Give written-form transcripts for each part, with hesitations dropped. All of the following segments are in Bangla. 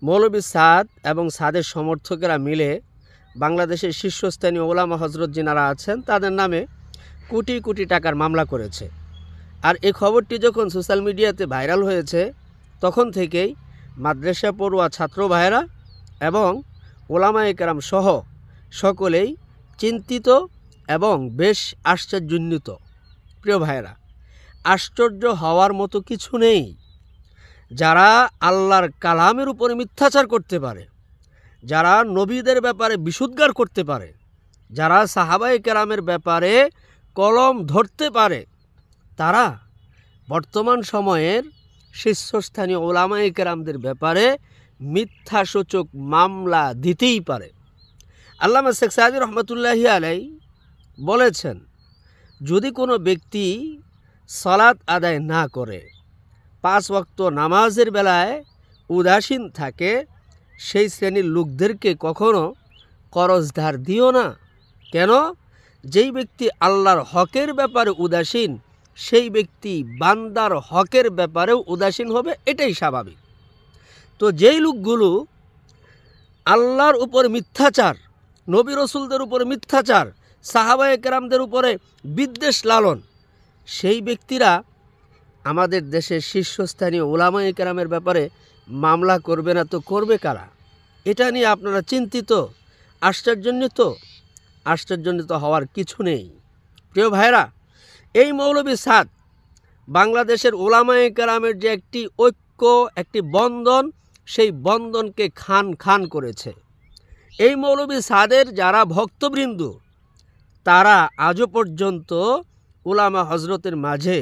মৌলভী সাদ এবং সাদের সমর্থকেরা মিলে বাংলাদেশের শীর্ষস্থানীয় ওলামা হজরত যিনারা আছেন তাদের নামে কোটি কোটি টাকার মামলা করেছে। আর এই খবরটি যখন সোশ্যাল মিডিয়াতে ভাইরাল হয়েছে তখন থেকেই মাদ্রাসা পড়ুয়া ছাত্র ভাইয়েরা এবং ওলামায়ে কেরাম সহ সকলেই চিন্তিত এবং বেশ আশ্চর্যান্বিত। প্রিয় ভাইয়েরা, আশ্চর্য হওয়ার মতো কিছু নেই। যারা আল্লাহর কালামের উপরে মিথ্যাচার করতে পারে, যারা নবীদের ব্যাপারে বিশুদ্ধার করতে পারে, যারা সাহাবায়ে কেরামের ব্যাপারে কলম ধরতে পারে, তারা বর্তমান সময়ের শীর্ষস্থানীয় ওলামায়ে কেরামদের ব্যাপারে মিথ্যাসূচক মামলা দিতেই পারে। আল্লামা শেখ সাদি রহমতুল্লাহি আলাই বলেছেন, যদি কোনো ব্যক্তি সালাত আদায় না করে, 5 ওয়াক্ত নামাজের বেলায় উদাসীন থাকে, সেই শ্রেণীর লোকদেরকে কখনো করজধার দিও না। কেন? যেই ব্যক্তি আল্লাহর হকের ব্যাপারে উদাসীন, সেই ব্যক্তি বান্দার হকের ব্যাপারেও উদাসীন হবে, এটাই স্বাভাবিক। তো যেই লোকগুলো আল্লাহর উপর মিথ্যাচার, নবী রসুলদের উপরে মিথ্যাচার, সাহাবায়ে কেরামদের উপরে বিদ্বেষ লালন, সেই ব্যক্তিরা আমাদের দেশের শীর্ষস্থানীয় ওলামায়ে কেরামের ব্যাপারে মামলা করবে না তো করবে কারা? এটা নিয়ে আপনারা চিন্তিত, আশ্চর্যান্বিত হওয়ার কিছু নেই। প্রিয় ভাইরা, এই মৌলভী সাদ বাংলাদেশের ওলামায়ে কেরামের যে একটি ঐক্য, একটি বন্ধন, সেই বন্ধনকে খান খান করেছে। এই মৌলভী সাদের যারা ভক্তবৃন্দ, তারা আজও পর্যন্ত উলামা হজরতের মাঝে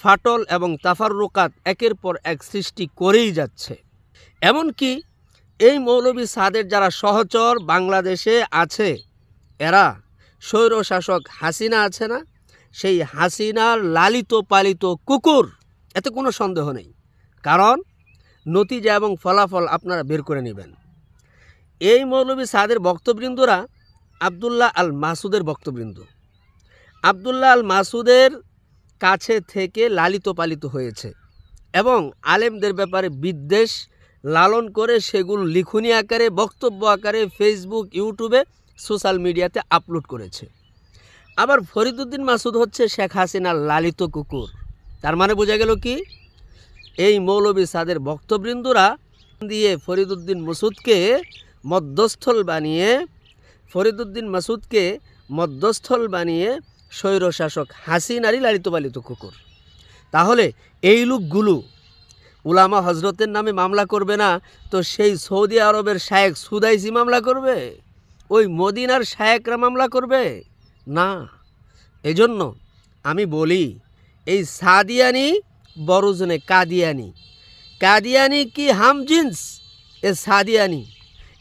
ফাটল এবং তাফাররুকাত একের পর এক সৃষ্টি করেই যাচ্ছে। এমনকি এই মৌলভী সাদের যারা সহচর বাংলাদেশে আছে, এরা স্বৈরশাসক হাসিনা আছে না, সেই হাসিনার লালিত পালিত কুকুর, এতে কোনো সন্দেহ নেই। কারণ নতিজা এবং ফলাফল আপনারা বের করে নেবেন। এই মৌলভী সাদের বক্তবৃন্দরা আবদুল্লাহ আল মাসুদের বক্তবৃন্দ। আবদুল্লাহ আল মাসুদের কাছে থেকে লালিত পালিত হয়েছে এবং আলেমদের ব্যাপারে বিদ্বেষ লালন করে সেগুলো লিখনী আকারে, বক্তব্য আকারে ফেসবুক, ইউটিউবে, সোশ্যাল মিডিয়াতে আপলোড করেছে। আবার ফরিদউদ্দিন মাসুদ হচ্ছে শেখ হাসিনার লালিত কুকুর। তার মানে বোঝা গেল কি, এই মৌলভী সাদের বক্তবৃন্দরা দিয়ে ফরিদউদ্দিন মধ্যস্থল বানিয়ে স্বৈরশাসক হাসিনারই লালিত পালিত কুকুর। তাহলে এই লোকগুলো উলামা হজরতের নামে মামলা করবে না তো সেই সৌদি আরবের শায়েখ সুদাইসি মামলা করবে? ওই মদিনার শায়েকরা মামলা করবে না। এজন্য আমি বলি, এই সাদিয়ানি বড়জনে কাদিয়ানি কি হামজিন্স? এ সাদিয়ানি,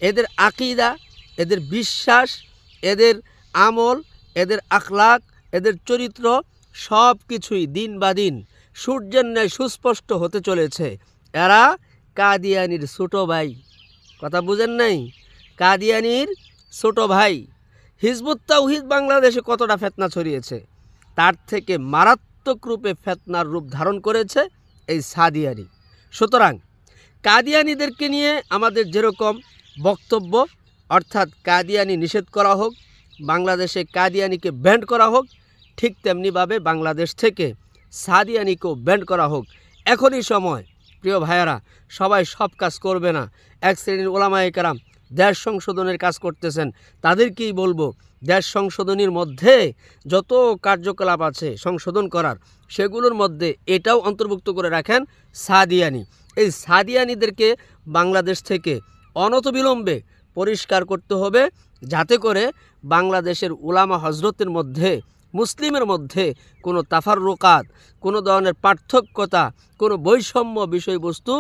এদের আকিদা, এদের বিশ্বাস, এদের আমল, এদের আখলাক, এদের চরিত্র সব কিছুই দিন বা দিন সূর্যের ন্যায় সুস্পষ্ট হতে চলেছে। এরা কাদিয়ানির ছোট ভাই। কথা বুঝেন নাই? কাদিয়ানির ছোট ভাই। হিজবুত তাওহীদ বাংলাদেশে কতটা ফেতনা ছড়িয়েছে, তার থেকে মারাত্মক রূপে ফেতনার রূপ ধারণ করেছে এই সাদিয়ানি। সুতরাং কাদিয়ানিদেরকে নিয়ে আমাদের যেরকম বক্তব্য, অর্থাৎ কাদিয়ানি নিষেধ করা হোক, বাংলাদেশে কাদিয়ানিকে ব্যান্ড করা হোক, ঠিক তেমনিভাবে বাংলাদেশ থেকে সাদিয়ানিকেও ব্যান্ড করা হোক। এখনই সময়। প্রিয় ভাইয়েরা, সবাই সব কাজ করবে না। এক শ্রেণীর ওলামায়ে কেরাম দেশ সংশোধনের কাজ করতেছেন, তাদেরকেই বলবো, দেশ সংশোধনীর মধ্যে যত কার্যকলাপ আছে সংশোধন করার, সেগুলোর মধ্যে এটাও অন্তর্ভুক্ত করে রাখেন সাদিয়ানি। এই সাদিয়ানিদেরকে বাংলাদেশ থেকে অনতবিলম্বে পরিষ্কার করতে হবে, যাতে করে বাংলাদেশের উলামা হজরতের মধ্যে, মুসলিমের মধ্যে কোনো তাফাররুকাত, কোনো ধরনের পার্থক্যতা, কোনো বৈষম্য বিষয়বস্তু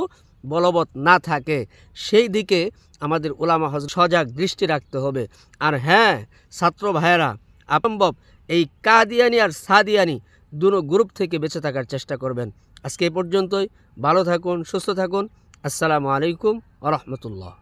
বলবৎ না থাকে। সেই দিকে আমাদের উলামা হজরত সজাগ দৃষ্টি রাখতে হবে। আর হ্যাঁ, ছাত্র ভাইয়েরা, সম্ভব এই কাদিয়ানি আর সাদিয়ানি দুটো গ্রুপ থেকে বেঁচে থাকার চেষ্টা করবেন। আজকে এই পর্যন্তই। ভালো থাকুন, সুস্থ থাকুন। আসসালামু আলাইকুম ওয়া রাহমাতুল্লাহ।